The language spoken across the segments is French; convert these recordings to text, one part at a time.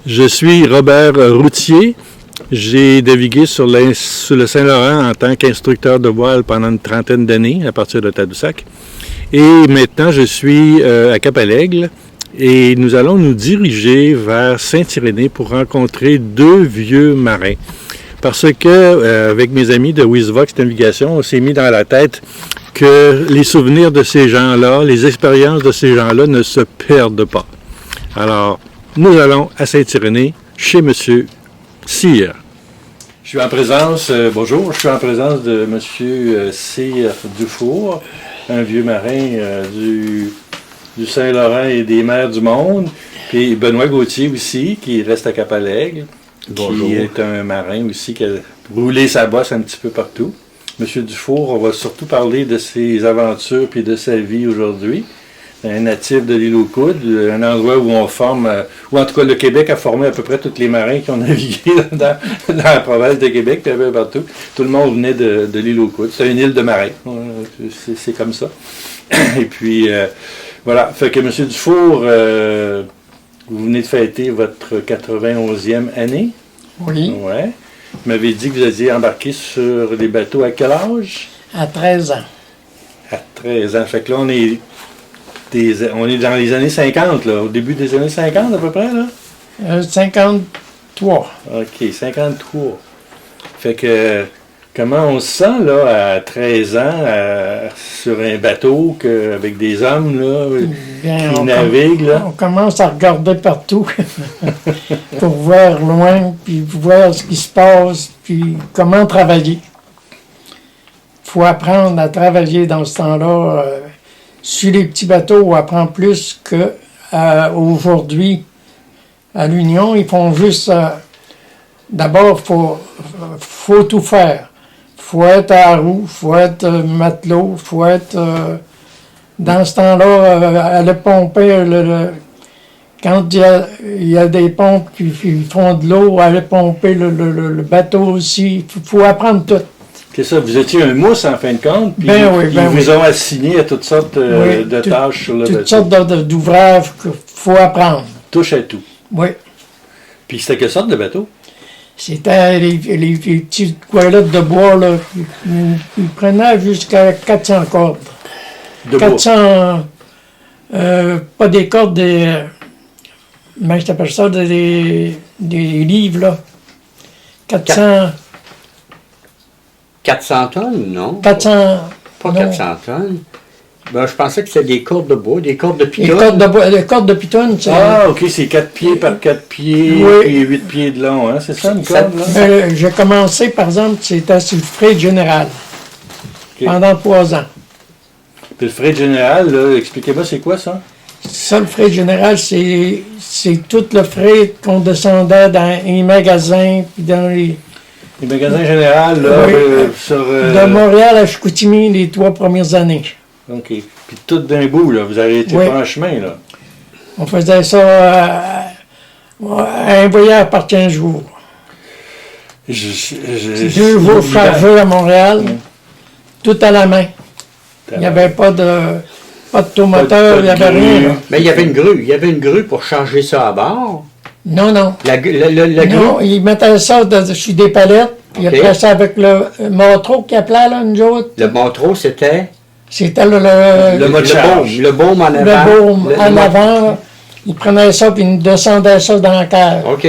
Je suis Robert Routier. J'ai navigué sur le Saint-Laurent en tant qu'instructeur de voile pendant une trentaine d'années à partir de Tadoussac. Et maintenant, je suis à Cap-à-l'Aigle et nous allons nous diriger vers Saint-Irénée pour rencontrer deux vieux marins. Parce que, avec mes amis de Wisvox Navigation, on s'est mis dans la tête que les souvenirs de ces gens-là, les expériences de ces gens-là ne se perdent pas. Alors, nous allons à Saint-Irénée chez M. Cyr. Je suis en présence, bonjour, je suis en présence de M. Cyr Dufour, un vieux marin du Saint-Laurent et des mers du monde, puis Benoît Gauthier aussi, qui reste à Cap-à-l'Aigle, qui est un marin aussi, qui a roulé sa bosse un petit peu partout. M. Dufour, on va surtout parler de ses aventures puis de sa vie aujourd'hui. Un natif de l'île aux Coudes, un endroit où on forme, ou en tout cas le Québec a formé à peu près tous les marins qui ont navigué dans la province de Québec, puis un peu partout. Tout le monde venait de l'île aux Coudes. C'est une île de marins, c'est comme ça. Et puis, voilà, fait que M. Dufour, vous venez de fêter votre 91e année. Oui. Ouais. Vous m'avez dit que vous aviez embarqué sur les bateaux à quel âge? À 13 ans. À 13 ans. Fait que là, on est dans les années 50, là, au début des années 50 à peu près, là? 53. OK, 53. Fait que, comment on se sent, là, à 13 ans, sur un bateau, avec des hommes, là, qui naviguent, là? On commence à regarder partout pour voir loin, puis voir ce qui se passe, puis comment travailler. Il faut apprendre à travailler dans ce temps-là. Sur les petits bateaux, on apprend plus qu'aujourd'hui. À l'Union, ils font juste... D'abord, faut tout faire. Faut être à la roue, faut être matelot, faut être... dans ce temps-là, aller pomper... quand il y a des pompes qui font de l'eau, aller pomper le bateau aussi. Il faut apprendre tout. C'est ça, vous étiez un mousse en fin de compte, puis ils vous ont assigné à toutes sortes de tâches sur le bateau. Toutes sortes d'ouvrages qu'il faut apprendre. Touche à tout. Oui. Puis c'était quelle sorte de bateau? C'était les petites toilettes de bois, là, qui prenaient jusqu'à 400 cordes. De 400, pas des cordes, mais je t'appelle ça des livres, là. 400 tonnes, non? 400... Pas 400 tonnes. Ben, je pensais que c'était des cordes de bois, des cordes de piton. Les cordes de piton, c'est... Ah, OK, c'est 4 pieds par 4 pieds, et 8 pieds de long, hein? C'est ça, une corde, là? J'ai commencé, par exemple, c'était sur le freight général, pendant 3 ans. Puis le freight général, là, expliquez-moi, c'est quoi ça? Ça, le freight général, c'est tout le freight qu'on descendait dans les magasins, puis dans les... Les magasins généraux, là, oui, sur... de Montréal à Chicoutimi, les 3 premières années. OK. Puis tout d'un bout, là, vous avez été pas en chemin, là. On faisait ça un voyage par 15 jours. 2 jours chargés à Montréal, tout à la main. Il n'y avait pas de tomoteur, il n'y avait rien. Là. Mais il y avait une grue. Il y avait une grue pour charger ça à bord. Non, non. La grue? Non, ils mettaient ça sur des palettes, puis après ça avec le mâtreau qui appelait, là, nous autres. Le mâtreau, c'était? C'était le baume en avant. Le baume en avant, là. Ils prenaient ça, puis ils descendaient ça dans la cale. OK.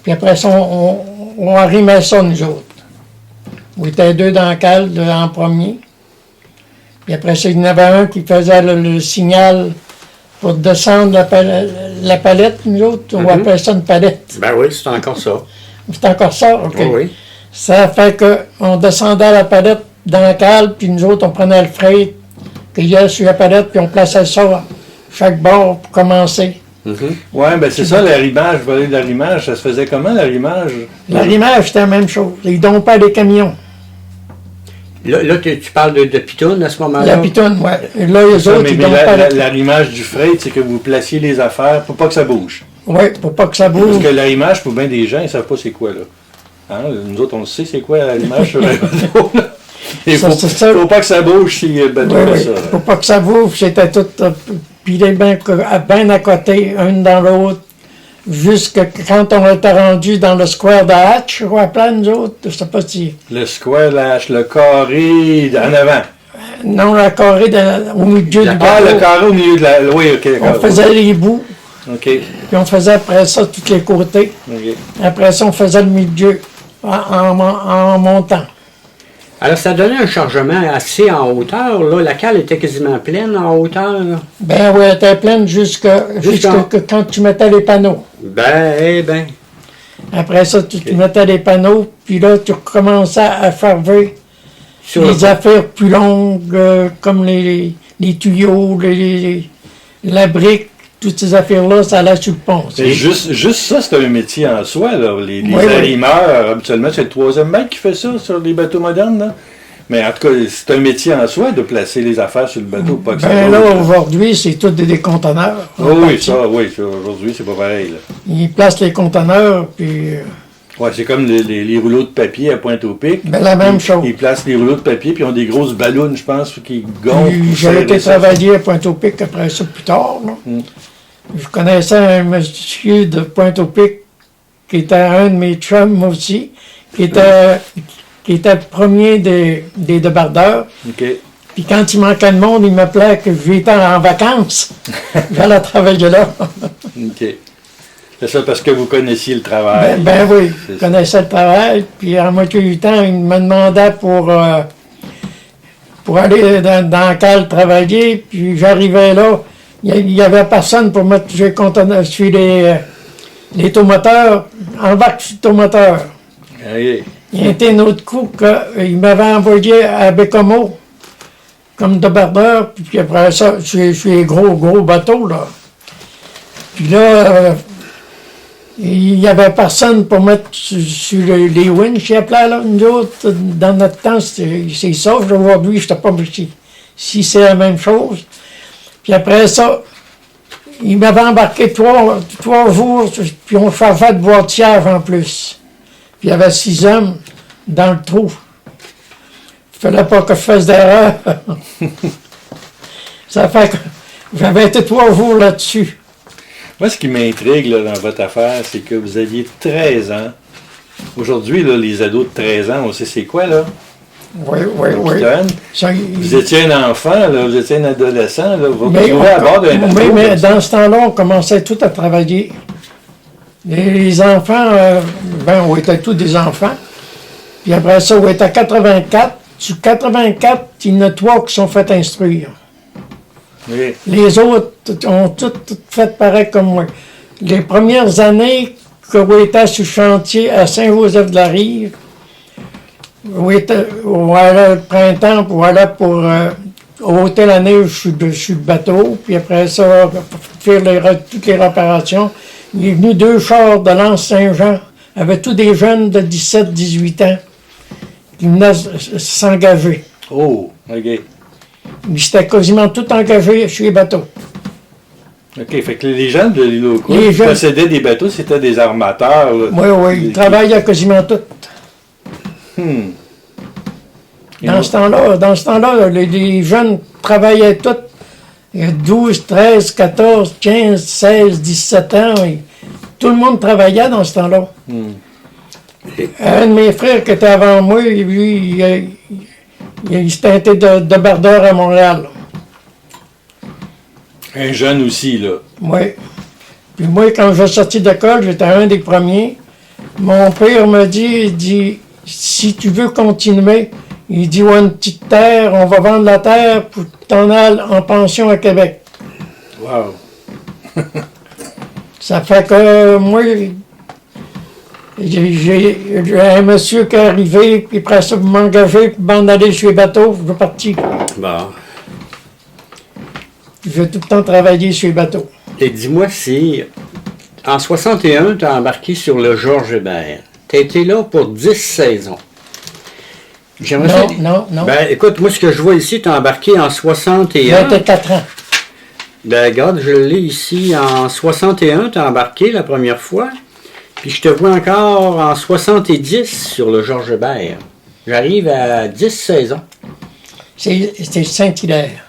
Puis après ça, on arrimait ça, nous autres. On était 2 dans la cale, en premier. Puis après ça, il y en avait un qui faisait le signal pour descendre la palette, nous autres, on appelait ça une palette. Ben oui, c'est encore ça. C'est encore ça? OK. Oh oui. Ça fait qu'on descendait la palette dans la cale, puis nous autres, on prenait le freight qu'il y a sur la palette, puis on plaçait ça chaque bord pour commencer. Oui, ben c'est ça, l'arrimage, vous parlez de l'arrimage, ça se faisait comment, l'arrimage? L'arrimage, c'était la même chose. Ils dompaient les camions. Là tu parles de pitoune à ce moment-là? La pitoune, oui. Là, les autres, ils dompaient... L'arrimage du freight, c'est que vous placiez les affaires pour pas que ça bouge. Oui, pour pas que ça bouge. Parce que l'arrimage, pour bien des gens, ils ne savent pas c'est quoi, là. Hein? Nous autres, on le sait, c'est quoi l'arrimage sur un bateau, là. Il ne faut pas que ça bouge si le bateau fait ça. Il ne faut pas que ça bouge, c'était tout pilé bien à côté, un dans l'autre. jusqu'à quand on était rendu dans le square de Hatch, je crois, plein nous autres, je sais pas si... Le square, le carré en avant. Non, la carré au milieu du Ah, bateau. le carré au milieu de la... Oui, OK. On d'accord. faisait les bouts, OK. puis on faisait après ça tous les côtés. OK. Après ça, on faisait le milieu en montant. Alors, ça donnait un chargement assez en hauteur, là. La cale était quasiment pleine en hauteur, là. Ben oui, elle était pleine jusqu'à quand tu mettais les panneaux. Ben. Après ça, tu mettais les panneaux, puis là, tu recommençais à farver Sur les le- affaires plus longues, comme les tuyaux, la brique, toutes ces affaires-là, ça allait sur le pont. Mais juste ça, c'est un métier en soi, là. Les Oui, oui. arrimeurs, habituellement, c'est le 3e mec qui fait ça sur les bateaux modernes, là. Mais en tout cas, c'est un métier en soi de placer les affaires sur le bateau, pas que ça Ben là, roule, là. aujourd'hui, c'est tout des conteneurs. Oh oui, ça, aujourd'hui, c'est pas pareil, là. Ils placent les conteneurs, puis Ouais, c'est comme les rouleaux de papier à Pointe-au-Pic. ben, la même chose. Ils placent les rouleaux de papier, puis ils ont des grosses ballons, je pense, qui gonflent. Puis pour j'ai serrer été ça. travailler à Pointe-au-Pic après ça plus tard. Là. Je connaissais un monsieur de Pointe-au-Pic qui était un de mes chums aussi, qui était le premier des débardeurs. OK. Puis quand il manquait de monde, il m'appelait que j'étais en vacances. J'allais travailler là. OK. C'est ça parce que vous connaissiez le travail. Ben oui, C'est je ça. connaissais le travail. Puis à moitié du temps, il me demandait pour aller dans la cale travailler. Puis j'arrivais là, il n'y avait personne pour mettre sur les tomoteurs, embarque sur le tomoteur. OK. Il y a été un autre coup qu'il m'avait envoyé à Bécomo comme débardeur, puis après ça, sur les gros bateaux, là. Puis là, il n'y avait personne pour mettre sur les winches, il appelait là, nous autres, dans notre temps, c'est ça. Aujourd'hui, je ne sais pas si c'est la même chose. Puis après ça, il m'avait embarqué trois jours, puis on faisait de boîtière en plus. Puis il y avait 6 hommes dans le trou. Il ne fallait pas que je fasse d'erreur. Ça fait que j'avais été 3 jours là-dessus. Moi, ce qui m'intrigue là, dans votre affaire, c'est que vous aviez 13 ans. Aujourd'hui, là, les ados de 13 ans, on sait c'est quoi, là? Oui. Jeune. Ça, Vous étiez un enfant, là, vous étiez un adolescent, là, vous vous mais, trouvez à bord d'un bateau. mais comme ça. dans ce temps-là, on commençait tous à travailler. Les enfants, on était tous des enfants. Puis après ça, on était à 84. Sur 84, il y en a 3 qui sont fait instruire. Oui. Les autres ont tout fait pareil comme moi. Les premières années que on était sur le chantier à Saint-Joseph-de-la-Rive, on allait le printemps pour aller pour ôter la neige sur le bateau, puis après ça, faire toutes les réparations. Il est venu 2 chars de l'Anse Saint-Jean, avec tous des jeunes de 17-18 ans qui venaient s'engager. Oh, OK. Ils étaient quasiment tous engagés sur les bateaux. OK, fait que les gens de l'île aux Les qui gens- possédaient des bateaux, c'était des armateurs. Là. Oui, ils travaillaient quasiment tous. Et Dans ce temps-là, les jeunes travaillaient tous. Il y a 12, 13, 14, 15, 16, 17 ans. Tout le monde travaillait dans ce temps-là. Un de mes frères qui était avant moi, lui, il s'était été débardeur à Montréal. Un jeune aussi, là. Oui. Puis moi, quand je suis sorti d'école, j'étais un des premiers. Mon père me dit, il dit, si tu veux continuer, il dit, ouais, une petite terre, on va vendre la terre pour que t'en ailles en pension à Québec. Wow. Ça fait que moi, j'ai un monsieur qui est arrivé, puis après ça, pour m'engager, pour m'en aller sur les bateaux, je suis parti. Bon. J'ai tout le temps travaillé sur les bateaux. Et dis-moi si, en 61, tu as embarqué sur le Georges Hébert. Tu as été là pour 10 saisons. J'aimerais ça- Non. Ben, écoute, moi, ce que je vois ici, tu as embarqué en 61. 24 ans. Ben, regarde, je l'ai ici en 61, tu as embarqué la première fois. Puis je te vois encore en 70 sur le Georges Hébert. J'arrive à 10 saisons. C'est Saint-Hilaire.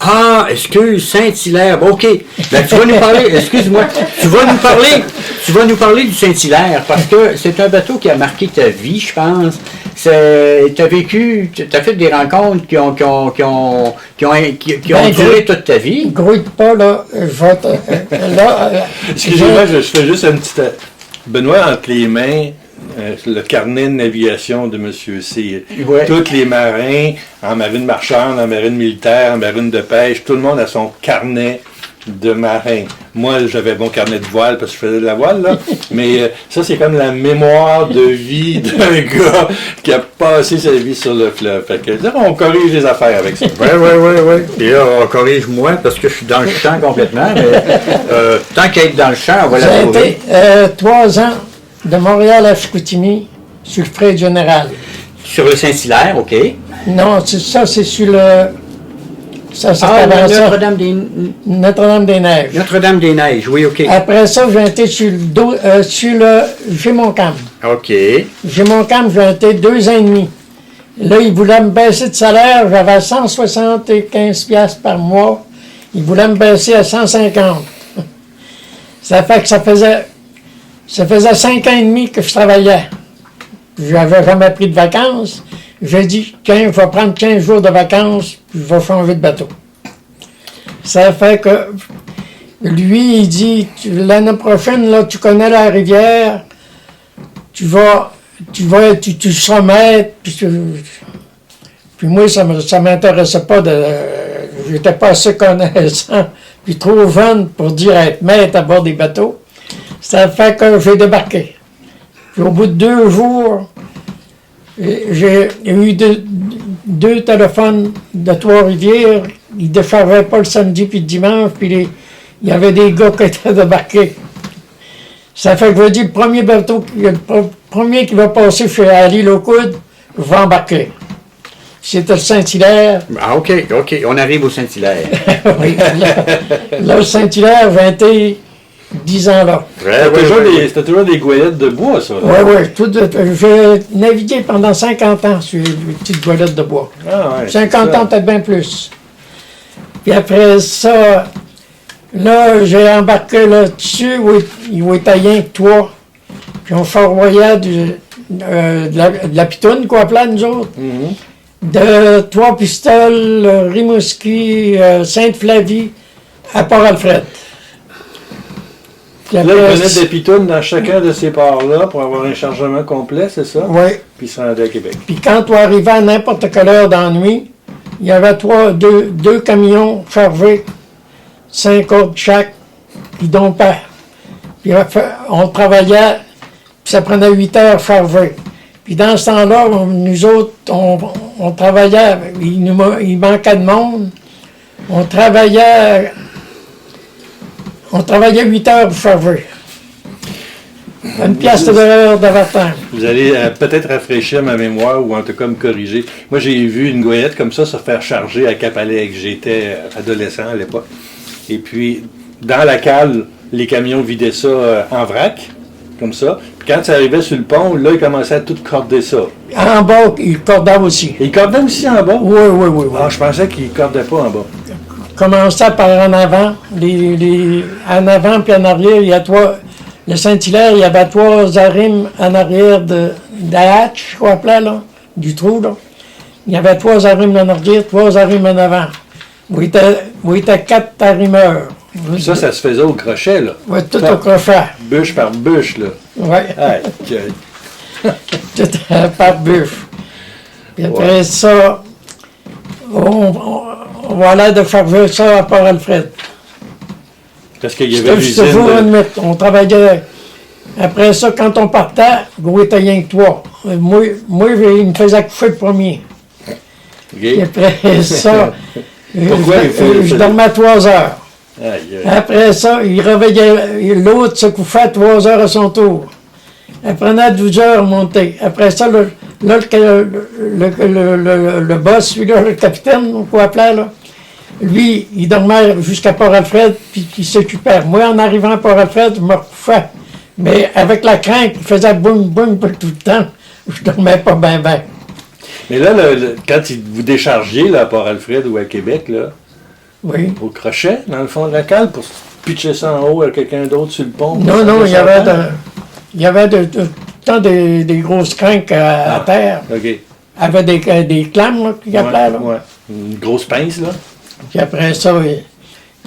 Ah, excuse, Saint-Hilaire. Bon, OK. Ben, tu vas nous parler, excuse-moi, tu vas nous parler du Saint-Hilaire parce que c'est un bateau qui a marqué ta vie, je pense. Tu as fait des rencontres qui ont duré toute ta vie. Grouille pas, là. Excusez-moi, je fais juste un petit... Benoît, entre les mains, le carnet de navigation de M. C. Ouais. Tous les marins, en marine marchande, en marine militaire, en marine de pêche, tout le monde a son carnet de marin. Moi, j'avais mon carnet de voile parce que je faisais de la voile, là. Mais ça, c'est comme la mémoire de vie d'un gars qui a passé sa vie sur le fleuve. Fait que là, on corrige les affaires avec ça. Oui. Et là, on corrige moi parce que je suis dans le champ complètement. Mais tant qu'à être dans le champ, on va la J'ai trouver. été 3 ans de Montréal à Chicoutimi sur le frais général. Sur le Saint-Hilaire, OK. Non, c'est sur le... Ça, c'est Ah, avant ça. Notre-Dame-des-Neiges. Notre-Dame-des-Neiges. Oui, OK. Après ça, j'ai été sur le Gémoncam. OK. Gémoncam, j'ai été 2 ans et demi. Là, ils voulaient me baisser de salaire. J'avais 175$ par mois. Ils voulaient me baisser à 150. Ça fait que ça faisait 5 ans et demi que je travaillais. Je n'avais jamais pris de vacances. J'ai dit, tiens, je vais prendre 15 jours de vacances, puis je vais changer de bateau. Ça fait que lui, il dit, l'année prochaine, là, tu connais la rivière, tu seras maître, puis moi, ça m'intéressait pas j'étais pas assez connaissant, puis trop jeune pour dire être maître à bord des bateaux. Ça fait que j'ai débarqué. Puis au bout de 2 jours, j'ai eu 2 téléphones de Trois-Rivières. Ils ne déchargeaient pas le samedi puis le dimanche, puis il y avait des gars qui étaient débarqués. Ça fait que je veux dire, le premier qui va passer chez l'île aux Coudes, je vais embarquer. C'était le Saint-Hilaire. Ah, OK. On arrive au Saint-Hilaire. Oui, là, le Saint-Hilaire, j'ai été 10 ans là. C'était toujours des goélettes de bois, ça. Oui. J'ai navigué pendant 50 ans sur les petites goélettes de bois. Ah, ouais, 50 ans, peut-être bien plus. Puis après ça, là, j'ai embarqué là-dessus, où était rien que 3. Puis on fourvoyait de la pitoune, quoi, plein, nous autres. De Trois-Pistoles, Rimouski, Sainte-Flavie, à Port-Alfred. Là, il prenait des pitounes dans chacun de ces ports-là pour avoir un chargement complet, c'est ça? Oui. Puis il se rendait à Québec. Puis quand on arrivait à n'importe quelle heure dans la nuit, il y avait deux camions chargés, 5 cordes chaque, qui dompaient. Puis on travaillait, puis ça prenait 8 heures chargé. Puis dans ce temps-là, nous autres, on travaillait, il manquait de monde. On travaillait 8 heures pour charger. 1 piastre de l'heure d'avertissement. Vous allez peut-être rafraîchir ma mémoire ou en tout cas me corriger. Moi, j'ai vu une goélette comme ça se faire charger à Cap-Alec. J'étais adolescent à l'époque. Et puis, dans la cale, les camions vidaient ça en vrac, comme ça. Puis quand ça arrivait sur le pont, là, ils commençaient à tout corder ça. En bas, ils cordaient aussi. Ils cordaient aussi en bas? Oui. Ah, je pensais qu'ils cordaient pas en bas. Commençait par en avant. En avant puis en arrière, il y a le Saint-Hilaire, il y avait 3 arimes en arrière de la hatch, je crois, là, du trou, là. Il y avait 3 arimes en arrière, 3 arimes en avant. Où il était 4 arimeurs. Ça se faisait au crochet, là. Oui, tout au crochet. Bûche par bûche, là. Oui. Tout par bûche. Puis après ça, on va aller de charger ça à Port-Alfred. Parce qu'il y avait l'usine on travaillait. Après ça, quand on partait, il était rien que 3. Moi, il me faisait coucher le premier. Okay. Et après ça, Pourquoi je dormais à 3 heures. Aïe. Après ça, il réveillait, l'autre se couchait à 3 heures à son tour. Elle prenait 12 heures à monter. Après ça, le boss, celui-là, le capitaine, on peut appeler, là, lui, il dormait jusqu'à Port-Alfred, puis il s'occupait. Moi, en arrivant à Port-Alfred, je me recouchais. Mais avec la crainte, il faisait boum, boum tout le temps. Je dormais pas bien. Mais là, quand vous déchargiez là, à Port-Alfred ou à Québec, là, Oui. au crochet, dans le fond de la cale, pour pitcher ça en haut à quelqu'un d'autre sur le pont? Non, il y avait tant des grosses crinques à terre. OK. Il y avait des clames, là, qu'il appelait, là. Ouais. Une grosse pince, là. Puis après ça,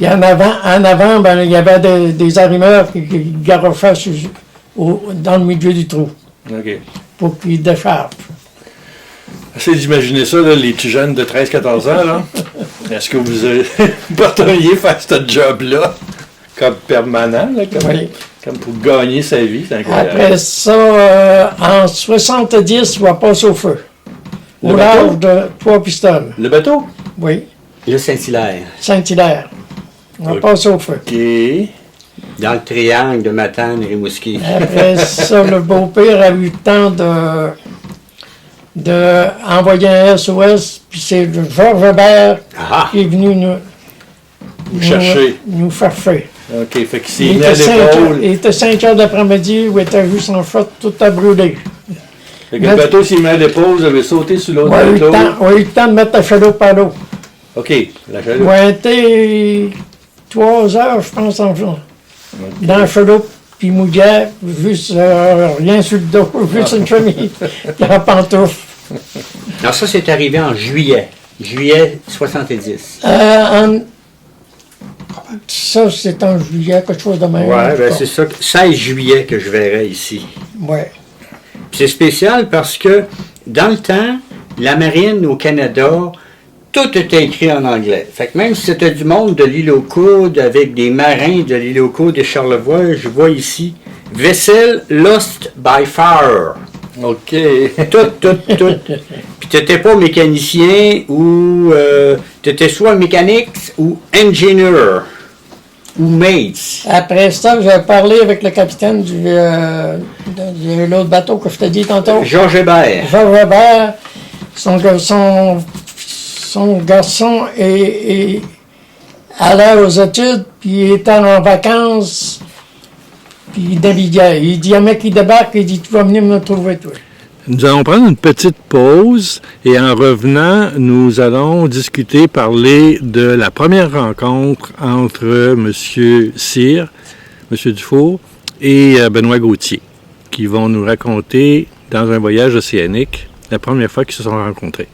il y en avant, ben, il y avait des arrimeurs qui garochaient dans le milieu du trou OK. pour qu'ils déchargent. Essayez d'imaginer ça, là, les petits jeunes de 13-14 ans, là. Est-ce que vous porteriez faire ce job-là comme permanent, là, comme pour gagner sa vie? C'est incroyable. Après ça, en 70, on va passer au feu. Le Au bateau? large de 3 pistoles. Le bateau? Oui, Le Saint-Hilaire, Saint-Hilaire. On va Ok. passer au feu. OK. dans le triangle de Matane et Rimouski. Après ça, le beau-père a eu le temps de envoyer un SOS, puis c'est Georges Hébert Ah! qui est venu Chercher. nous chercher. OK. Fait qu'il s'est Il mis à l'épaule. était 5 heures d'après-midi où il était juste en shot, tout a brûlé. Fait que le bateau s'est mis à l'épaule, vous avez sauté sur l'autre On a eu bateau. le temps de mettre la chaloupe à l'eau. OK. La chaloupe. On a été 3 heures, je pense, dans la chaloupe, puis mouillait, juste rien sur le dos, juste une chemise, puis en pantoufle. Alors ça, c'est arrivé en juillet 70. Ça, c'est en juillet, quelque chose de même. Ouais, ben c'est ça, 16 juillet que je verrai ici. Ouais. Puis c'est spécial parce que dans le temps, la marine au Canada, tout était écrit en anglais. Fait que même si c'était du monde de l'île aux Coudes, avec des marins de l'île aux Coudes et Charlevoix, je vois ici Vessel Lost by Fire. OK. Tout. Puis t'étais pas mécanicien ou t'étais soit mécanique ou engineer ou mates. Après ça, j'ai parlé avec le capitaine de l'autre bateau que je t'ai dit tantôt. Georges Hébert. Georges Hébert, son garçon allait aux études, puis il était en vacances, puis il naviguait. Il dit à un mec qui débarque, il dit, tu vas venir me trouver, toi. Nous allons prendre une petite pause et en revenant, nous allons discuter, parler de la première rencontre entre M. Cyr, M. Dufour et Benoît Gauthier, qui vont nous raconter, dans un voyage océanique, la première fois qu'ils se sont rencontrés.